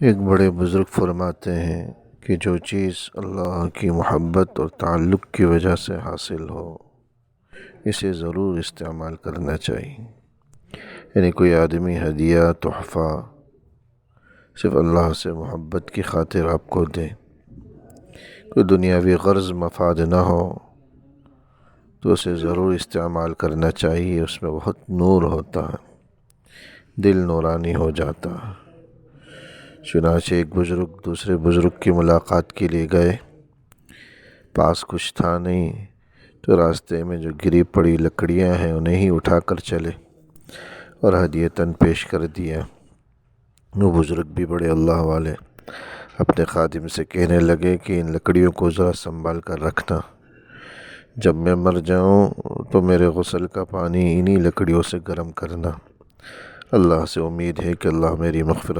ایک بڑے بزرگ فرماتے ہیں کہ جو چیز اللہ کی محبت اور تعلق کی وجہ سے حاصل ہو اسے ضرور استعمال کرنا چاہیے۔ یعنی کوئی آدمی ہدیہ تحفہ صرف اللہ سے محبت کی خاطر آپ کو دے، کوئی دنیاوی غرض مفاد نہ ہو تو اسے ضرور استعمال کرنا چاہیے۔ اس میں بہت نور ہوتا ہے، دل نورانی ہو جاتا ہے۔ چنانچہ ایک بزرگ دوسرے بزرگ کی ملاقات کے لیے گئے، پاس کچھ تھا نہیں تو راستے میں جو گری پڑی لکڑیاں ہیں انہیں ہی اٹھا کر چلے اور ہدیتاً پیش کر دیا۔ وہ بزرگ بھی بڑے اللہ والے اپنے خادم سے کہنے لگے کہ ان لکڑیوں کو ذرا سنبھال کر رکھنا، جب میں مر جاؤں تو میرے غسل کا پانی انہی لکڑیوں سے گرم کرنا۔ اللہ سے امید ہے کہ اللہ میری مغفرت